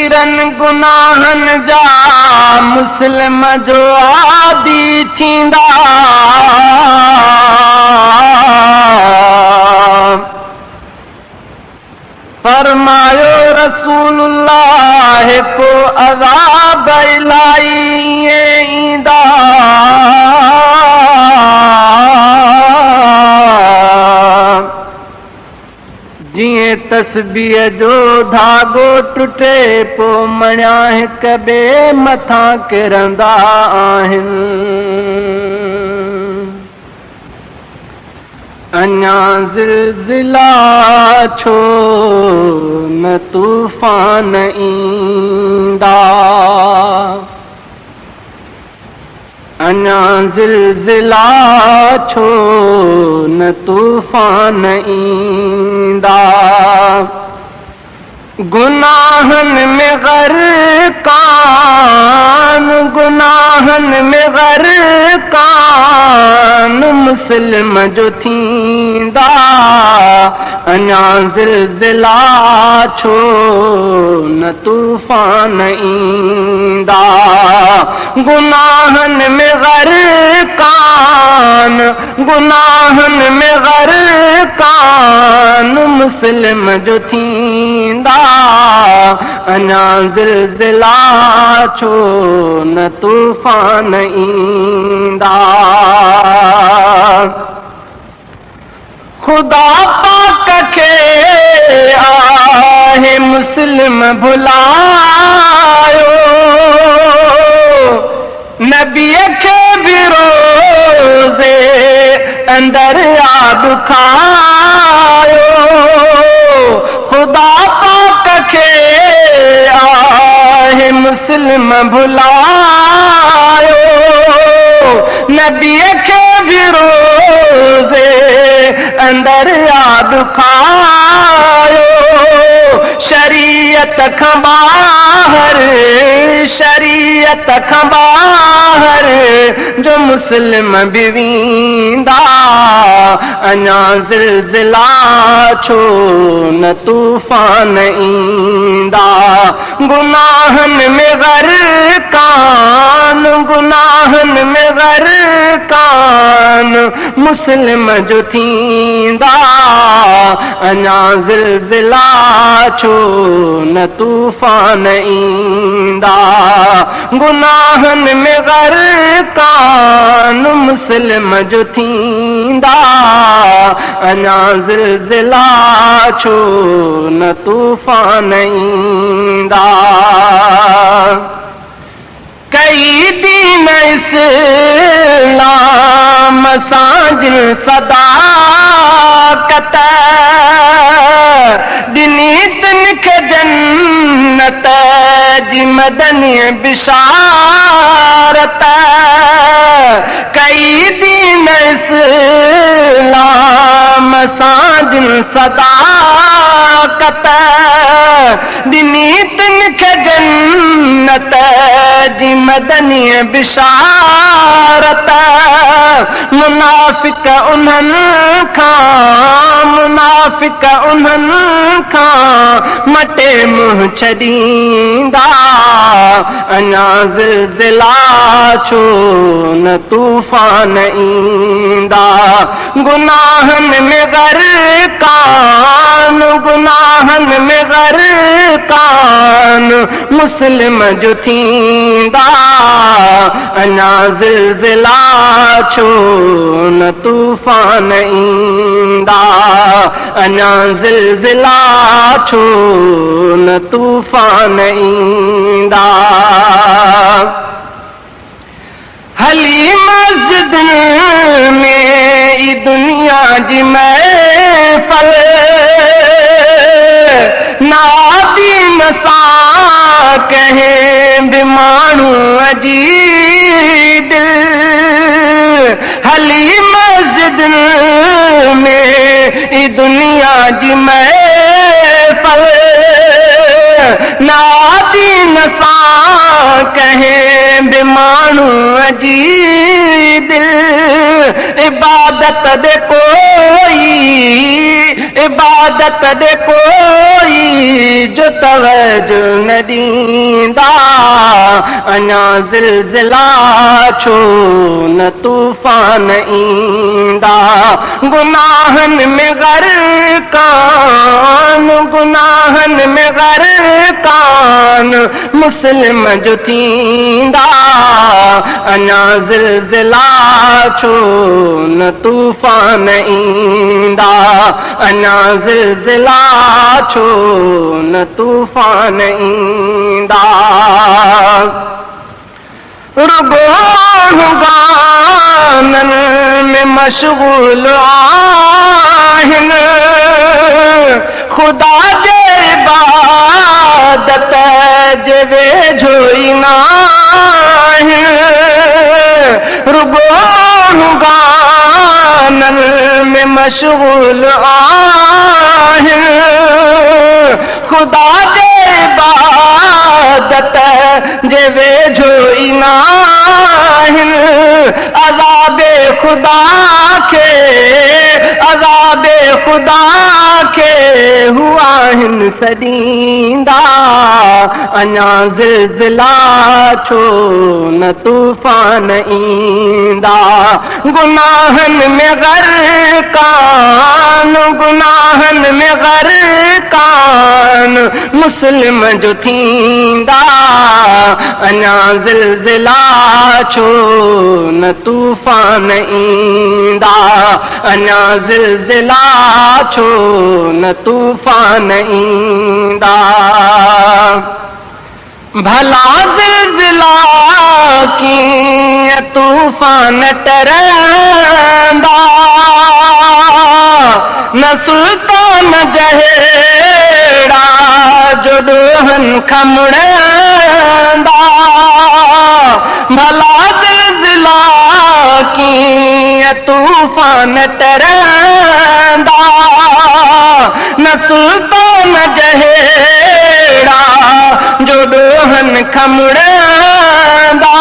कबीरन गुनाहन जा मुस्लिम जो आदी थींदा फरमायो रसूलुल्लाह को अज़ाब इलाही ईंदा जिए तस्बीह जो धागो टुटे पो मणिया हिक ॿिए मथां किरंदा आहिनि अञा ज़िलज़िला छो न तूफ़ान ईंदा अञा ज़िलज़िला छो न तूफ़ान ईंदा गुनाहन में ग़रक़ान गुनाहन में ग़रक़ान मुस्लिम जो थींदा अञा ज़िलज़िला छो न तूफ़ान ईंदा गुनाहन में ग़रक़ान गुनाहन में ग़रक़ान मुस्लिम जो थींदा अञा ज़िलज़िला छो न तूफ़ान ईंदा खुदा पाक खे आहे मुस्लिम भुलायो नबीअ खे बि रोज़े अंदर याद खायो खुदा पाक खे आहे मुस्लिम भुलायो नबीअ खे बि रोज़े अंदर याद खायो शरीयत खां ॿाहिर जो मुस्लिम बि वेंदा अञा ज़िलज़िला छो न तूफ़ान ईंदा गुनाहन में ग़रक़ान गुनाहन में ग़रक़ान मुस्लिम जो थींदा अञा ज़िलज़िला छो न तूफ़ान ईंदा गुनाहन में ग़रक़ान मुस्लिम जो थींदा अञा ज़िलज़िला छो न तूफ़ान ईंदा कई दीन इस्लाम सां जिन सदाकत ॾिनी तिन खे जन्नत जी मदनी बिशारत कई दीन इस्लाम सां जिन सदाकत ॾिनी तिन खे जन्नत जी मदनी बिशारत मुनाफ़िक उन्हनि खां मटे मुंहुं छॾींदा अञा ज़िलज़िला छो न तूफ़ान ईंदा गुनाहन में ग़रक़ान मुस्लिम जो थींदा अञा ज़िलज़िला छो न तूफ़ान ईंदा अञा ज़िलज़िला छो न तूफ़ान ईंदा हली मस्जिद में ई दुनिया जी महफ़िल नादीन सां कहें बि माण्हू अजी दिल हली मस्जिद में ई दुनिया जी महफ़िल नादीन सां कहें बि माण्हू अजी दिल इबादत दे कोई इबादत दे कोई जो तवज्जो न ॾींदा अञा ज़िलज़िला छो न तूफ़ान ईंदा गुनाहनि में ग़रक़ान गुनाहनि में ग़रक़ान मुस्लिम जो थींदा अञा ज़िलज़िला छो न तूफ़ान ईंदा अञा ज़िलज़िला छो न तूफ़ान ईंदा रुगो गाननि में मशगूल आहिनि ख़ुदा जे इबादत जे वेझो ई नाहिनि रुगो गाननि में मशगूल आहिनि ख़ुदा जे इबादत जे वेझो ई नाहिनि अज़ाबे ख़ुदा खे हुआ आहिनि सॾींदा अञा ज़िलज़िला छो न तूफ़ान ईंदा गुनाहनि में ग़रक़ान गुनाहनि में ग़रक़ान मुस्लिम जो थींदा अञा ज़िलज़िला छो न तूफ़ान ईंदा अञा ज़िलज़िला छो न तूफ़ान ईंदा भला ज़िलज़िला कीअं तूफ़ान टरंदा न सुल्तान जहिड़ा जो ॾोहनि खमड़ंदा भला ज़िलज़िला कीअं तूफ़ान टरंदा न सुल्तान जहिड़ा जो ॾोहनि खमड़ंदा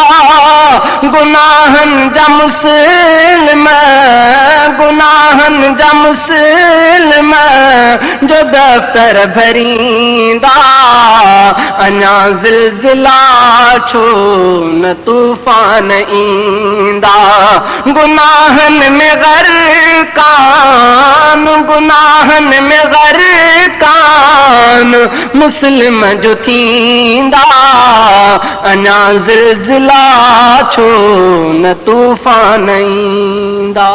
गुनाहनि जा मुस्लिम जो दफ़्तर भरींदा अञा ज़िलज़िला छो न तूफ़ान ईंदा गुनाहनि में ग़रक़ान मुस्लिम जो थींदा अञा ज़िलज़िला छो न तूफ़ान ईंदा